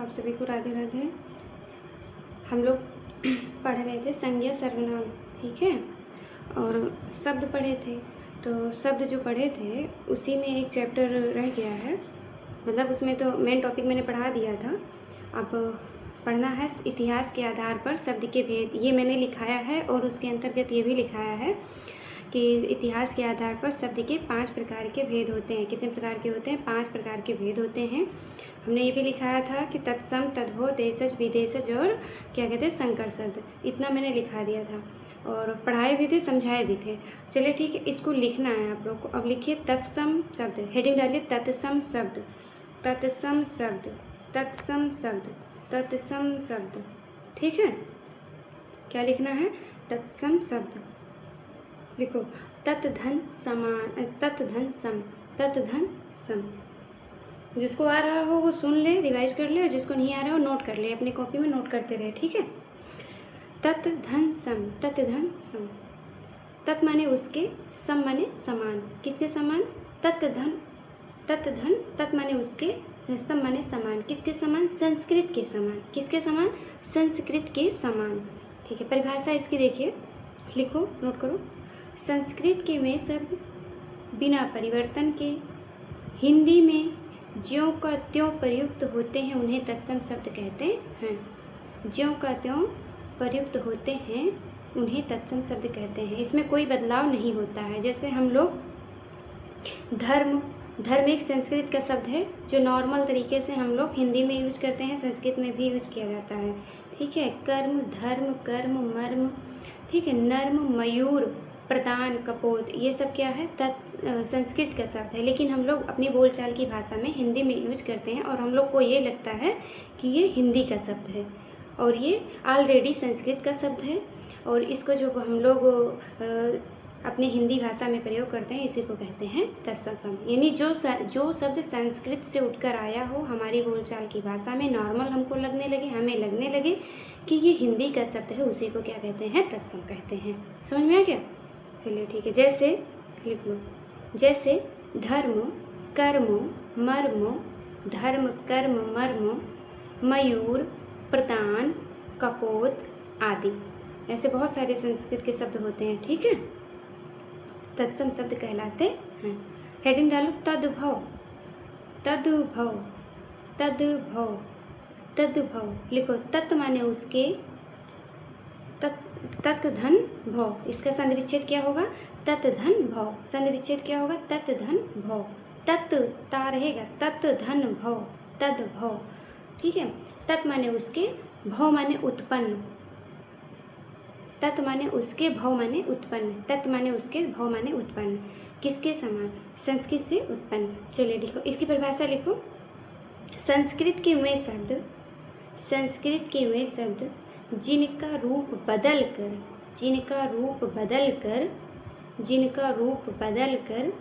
आप सभी को राधे राधे। हम लोग पढ़ रहे थे संज्ञा सर्वनाम, ठीक है, और शब्द पढ़े थे। तो शब्द जो पढ़े थे उसी में एक चैप्टर रह गया है, मतलब उसमें तो मेन टॉपिक मैंने पढ़ा दिया था। अब पढ़ना है इतिहास के आधार पर शब्द के भेद। ये मैंने लिखाया है और उसके अंतर्गत ये भी लिखाया है कि इतिहास के आधार पर शब्द के 5 प्रकार के भेद होते हैं। कितने प्रकार के होते हैं? 5 प्रकार के भेद होते हैं। हमने ये भी लिखाया था कि तत्सम, तद्भव, देशज, विदेशज और क्या कहते हैं संकर शब्द। इतना मैंने लिखा दिया था और पढ़ाए भी थे, समझाए भी थे। चलिए ठीक है, इसको लिखना है आप लोग को। अब लिखिए तत्सम शब्द, हेडिंग डालिए तत्सम शब्द, तत्सम शब्द, तत्सम शब्द, तत्सम शब्द। ठीक है, क्या लिखना है? तत्सम शब्द लिखो। तत्धन समान, तत्धन सम, तत्धन सम। जिसको आ रहा हो वो सुन ले, रिवाइज कर ले, और जिसको नहीं आ रहा हो नोट कर ले, अपनी कॉपी में नोट करते रहे। ठीक है, तत्धन सम, तत्धन सम। तत् माने उसके, सम माने समान। किसके समान? तत्धन, तत्धन, तत् माने उसके, सम माने समान। किसके समान? संस्कृत के समान। किसके समान? संस्कृत के समान। ठीक है, परिभाषा इसकी देखिए, लिखो, नोट करो। संस्कृत के वे शब्द बिना परिवर्तन के हिंदी में ज्यों का त्यों प्रयुक्त होते हैं उन्हें तत्सम शब्द कहते हैं। ज्यों का त्यों प्रयुक्त होते हैं उन्हें तत्सम शब्द कहते हैं। इसमें कोई बदलाव नहीं होता है। जैसे हम लोग धर्म, धर्म एक संस्कृत का शब्द है जो नॉर्मल तरीके से हम लोग हिंदी में यूज करते हैं, संस्कृत में भी यूज किया जाता है। ठीक है, कर्म, धर्म, कर्म, मर्म, ठीक है, नर्म, मयूर, प्रदान, कपोत, ये सब क्या है? संस्कृत का शब्द है। लेकिन हम लोग अपनी बोलचाल की भाषा में हिंदी में यूज करते हैं और हम लोग को ये लगता है कि ये हिंदी का शब्द है और ये ऑलरेडी संस्कृत का शब्द है। और इसको जो हम लोग अपनी हिंदी भाषा में प्रयोग करते हैं इसी को कहते हैं तत्सम शब्द। यानी जो शब्द संस्कृत से उठकर आया हो, हमारी बोलचाल की भाषा में नॉर्मल हमको लगने लगे, हमें लगने लगे कि ये हिंदी का शब्द है, उसी को क्या कहते हैं? तत्सम कहते हैं। समझ में आ गया? चलिए ठीक है, जैसे लिख लो, जैसे धर्म, कर्म, मर्म, धर्म, कर्म, मर्म, मयूर, प्रदान, कपोत आदि, ऐसे बहुत सारे संस्कृत के शब्द होते हैं। ठीक है, तत्सम शब्द कहलाते हैं। हेडिंग डालो, तद्भव, तद्भव, तद्भव, तद्भव। लिखो, तत् माने उसके, तत्धन भव, इसका संधि विच्छेद क्या होगा? तत्धन भव। संधि विच्छेद क्या होगा? तत्धन भव। तत् ता रहेगा, तत्धन भव, तद्भव। ठीक है, तत् माने उसके, भव माने उत्पन्न, तत् माने उसके, भव माने उत्पन्न, तत् माने उसके, भव माने उत्पन्न। किसके समान? संस्कृत से उत्पन्न। चलिए लिखो, इसकी परिभाषा लिखो। संस्कृत के वे शब्द, संस्कृत के वे शब्द जिनका रूप बदल कर, जिनका रूप बदल कर, जिनका रूप बदल कर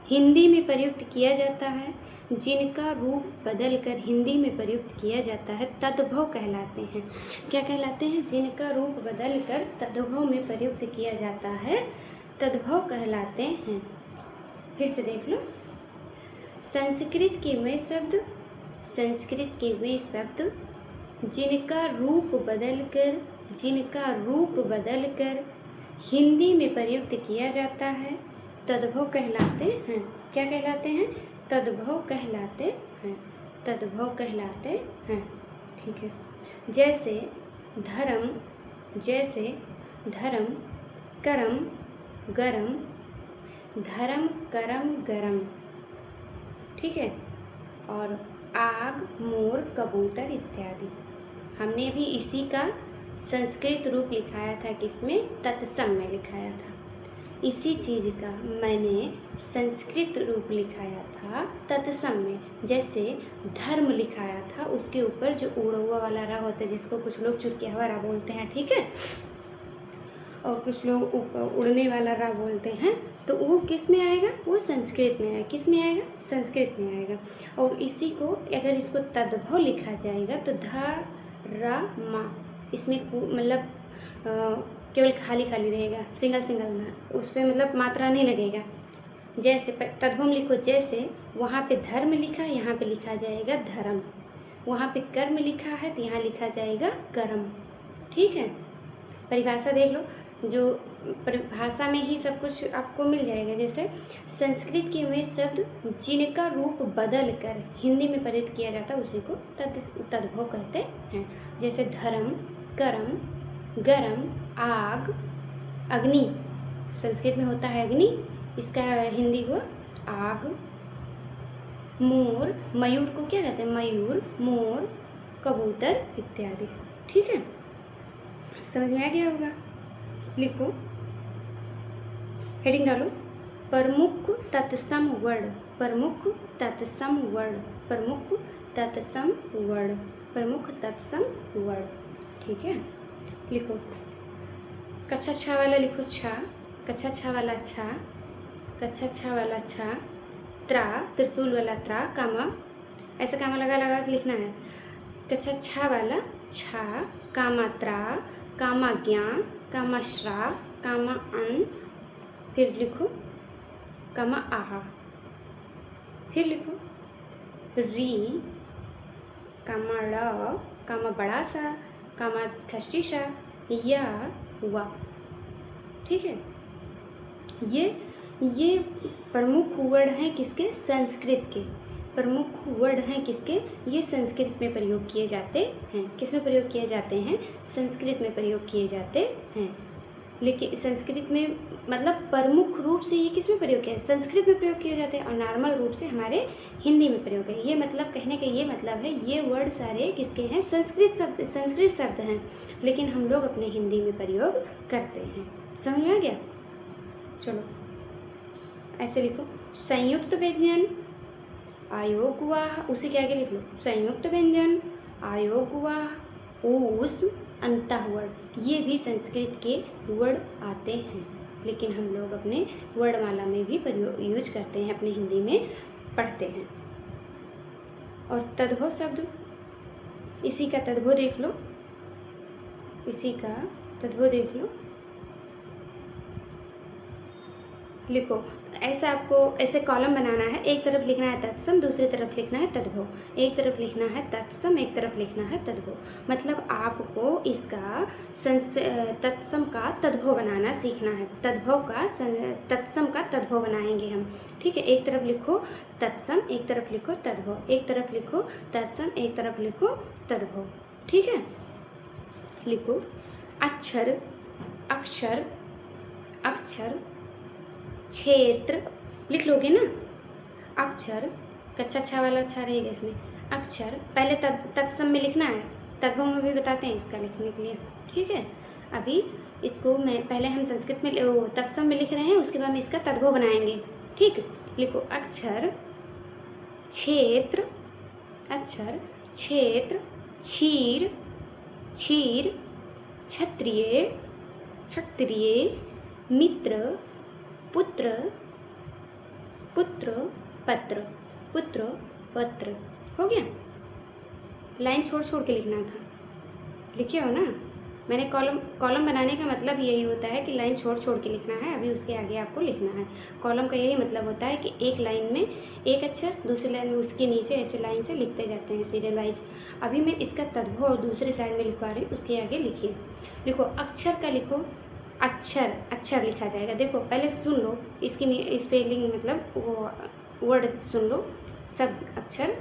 हिंदी में प्रयुक्त किया जाता है, जिनका रूप बदल कर हिंदी में प्रयुक्त किया जाता है तद्भव कहलाते हैं। क्या कहलाते हैं? जिनका रूप बदल कर तद्भव में प्रयुक्त किया जाता है तद्भव कहलाते हैं। फिर से देख लो, संस्कृत के वे शब्द, संस्कृत के वे शब्द जिनका रूप बदलकर, जिनका रूप बदलकर हिंदी में प्रयुक्त किया जाता है तद्भव कहलाते हैं। क्या कहलाते हैं? तद्भव कहलाते हैं, तद्भव कहलाते हैं। ठीक है, जैसे धर्म, जैसे धर्म, करम, गरम, धर्म, करम, गरम। ठीक है, और आग, मोर, कबूतर इत्यादि। हमने भी इसी का संस्कृत रूप लिखाया था, किसमें? तत्सम में लिखाया था। इसी चीज़ का मैंने संस्कृत रूप लिखाया था तत्सम में। जैसे धर्म लिखाया था, उसके ऊपर जो उड़ा हुआ वाला रा होता है, जिसको कुछ लोग चुटकिया हुआ रा बोलते हैं, ठीक है, और कुछ लोग उड़ने वाला रा बोलते हैं, तो वो किस में आएगा? वो संस्कृत में आएगा। किस में आएगा? संस्कृत में आएगा। और इसी को अगर इसको तद्भव लिखा जाएगा तो ध र मा, इसमें मतलब केवल खाली खाली रहेगा, सिंगल सिंगल ना, उस पर मतलब मात्रा नहीं लगेगा। जैसे तद्भव लिखो, जैसे वहाँ पे धर्म लिखा, यहाँ पे लिखा जाएगा धर्म। वहाँ पे कर्म लिखा है तो यहाँ लिखा जाएगा कर्म। ठीक है, परिभाषा देख लो, जो परिभाषा में ही सब कुछ आपको मिल जाएगा। जैसे संस्कृत के में शब्द जिनका रूप बदल कर हिंदी में प्रयुक्त किया जाता है उसी को तद्भव कहते हैं। जैसे धर्म, करम, गरम, आग, अग्नि, संस्कृत में होता है अग्नि, इसका हिंदी हुआ आग। मोर, मयूर को क्या कहते हैं? मयूर, मोर, कबूतर इत्यादि। ठीक है, समझ में आ गया होगा। लिखो, हेडिंग डालो, प्रमुख तत्सम वर्ण, प्रमुख तत्सम वर्ण, प्रमुख तत्सम वर्ण, प्रमुख तत्सम वर्ण। ठीक है, लिखो, कक्षा छा वाला लिखो छा, कक्षा छा वाला छा, कक्षा छा वाला छा, त्रा, त्रिशूल वाला त्रा, कामा, ऐसा कामा लगा लगा के लिखना है। कक्षा छा वाला छा, कामा त्रा, कामा ज्ञान, कामा श्रा, कामा अन, फिर लिखो कामा आहा, फिर लिखो री, कामा ड़, कामा बड़ा सा, कामा खष्टी सा, या वा। ठीक है, ये प्रमुख वर्ड हैं किसके? संस्कृत के। प्रमुख वर्ड हैं किसके? ये संस्कृत में प्रयोग किए जाते हैं। किस में प्रयोग किए जाते हैं? संस्कृत में प्रयोग किए जाते हैं। लेकिन संस्कृत में मतलब प्रमुख रूप से ये किस में प्रयोग किया है? संस्कृत में प्रयोग किए जाते हैं, और नॉर्मल रूप से हमारे हिंदी में प्रयोग है। ये मतलब कहने का ये मतलब है, ये वर्ड सारे किसके हैं? संस्कृत शब्द हैं, लेकिन हम लोग अपने हिंदी में प्रयोग करते हैं। समझ में आ गया? चलो ऐसे लिखो, संयुक्त व्यंजन आयोग हुआ, उसी के आगे लिख लो, संयुक्त व्यंजन आयोग हुआ, ऊष्म अंतः वर्ड, ये भी संस्कृत के वर्ड आते हैं, लेकिन हम लोग अपने वर्णमाला में भी यूज करते हैं, अपने हिंदी में पढ़ते हैं। और तद्भव शब्द, इसी का तद्भव देख लो, इसी का तद्भव देख लो। लिखो, ऐसा आपको ऐसे कॉलम बनाना है, एक तरफ लिखना है तत्सम, दूसरी तरफ लिखना है तद्भव। एक तरफ लिखना है तत्सम, एक तरफ लिखना है तद्भव। मतलब आपको इसका तत्सम का तद्भव बनाना सीखना है, तद्भव का तत्सम का तद्भव बनाएंगे हम। ठीक है, एक तरफ लिखो तत्सम, एक तरफ लिखो तद्भव, एक तरफ लिखो तत्सम, एक तरफ लिखो तद्भव। ठीक है, लिखो, अक्षर, अक्षर, अक्षर, क्षेत्र, लिख लोगे ना? अक्षर, कक्षा छा वाला छा रहेगा इसमें। अक्षर पहले तत्सम में लिखना है, तद्भव में भी बताते हैं इसका लिखने के लिए। ठीक है, अभी इसको मैं पहले हम संस्कृत में तत्सम में लिख रहे हैं, उसके बाद में इसका तद्भव बनाएंगे। ठीक, लिखो, अक्षर, क्षेत्र, अक्षर, क्षेत्र, क्षीर, क्षीर, क्षत्रिय, क्षत्रिय, मित्र, पुत्र, पुत्र, पत्र, पुत्र, पत्र। हो गया? लाइन छोड़ छोड़ के लिखना था, लिखे हो ना? मैंने कॉलम बनाने का मतलब यही होता है कि लाइन छोड़ छोड़ के लिखना है। अभी उसके आगे आपको लिखना है। कॉलम का यही मतलब होता है कि एक लाइन में एक अक्षर, दूसरी लाइन में उसके नीचे, ऐसे लाइन से लिखते जाते हैं सीरियल वाइज। अभी मैं इसका तद्भव और दूसरी साइड में लिखवा रही हूँ, उसके आगे लिखिए। लिखो, अक्षर का लिखो, अक्षर, अक्षर लिखा जाएगा। देखो पहले सुन लो, इसकी स्पेलिंग मतलब वो वर्ड सुन लो। सब अक्षर,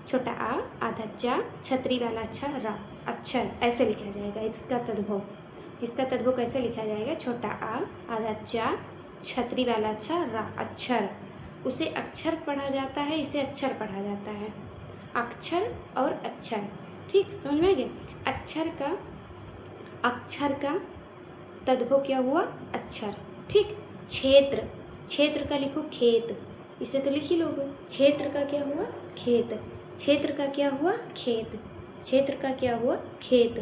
छोटा आ, आधा चा, छतरी वाला अच्छा, रा, अक्षर ऐसे लिखा जाएगा। इसका तद्भव, इसका तद्भव कैसे लिखा जाएगा? छोटा आ, आधा चा, छतरी वाला अच्छा, रा, अक्षर। उसे अक्षर पढ़ा जाता है, इसे अक्षर पढ़ा जाता है। अक्षर और अक्षर, ठीक, समझ में आ गया? अक्षर का तद्भव क्या हुआ? अक्षर। ठीक, क्षेत्र, क्षेत्र का लिखो खेत, इसे तो लिख ही लोगे। क्षेत्र का क्या हुआ? खेत। क्षेत्र का क्या हुआ? खेत। क्षेत्र का क्या हुआ? खेत।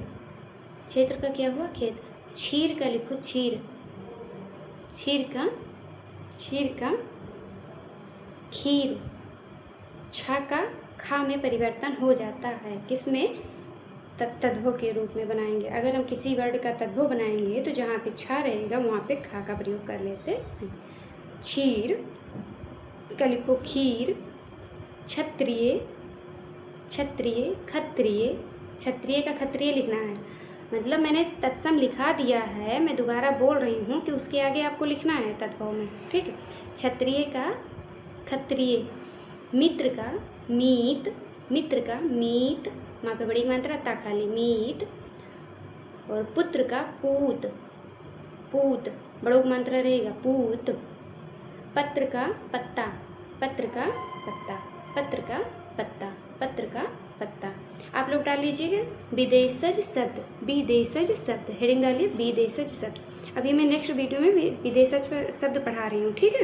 क्षेत्र का क्या हुआ? खेत। क्षीर का लिखो क्षीर, क्षीर का खीर। छा का खा में परिवर्तन हो जाता है, किसमें? तद्भव के रूप में बनाएंगे। अगर हम किसी वर्ड का तद्भव बनाएंगे तो जहाँ पे छा रहेगा वहाँ पे खा का प्रयोग कर लेते हैं। क्षीर का लिखो खीर, क्षत्रिय, क्षत्रिय, क्षत्रिय, क्षत्रिय का क्षत्रिय लिखना है। मतलब मैंने तत्सम लिखा दिया है, मैं दोबारा बोल रही हूँ कि उसके आगे आपको लिखना है तत्भव में, ठीक है। क्षत्रिय का क्षत्रिय, मित्र का मीत, मित्र का मीत, वहाँ पे बड़ी मात्रा ता खाली मीत, और पुत्र का पूत, पूत बड़ों की मात्रा रहेगा पूत, पत्र का पत्ता, पत्र का पत्ता, पत्र का पत्ता, पत्र का पत्ता। आप लोग डाल लीजिएगा विदेशज शब्द, विदेशज शब्द हेडिंग डालिए विदेशज शब्द। अभी मैं नेक्स्ट वीडियो में विदेशज शब्द पढ़ा रही हूँ, ठीक है।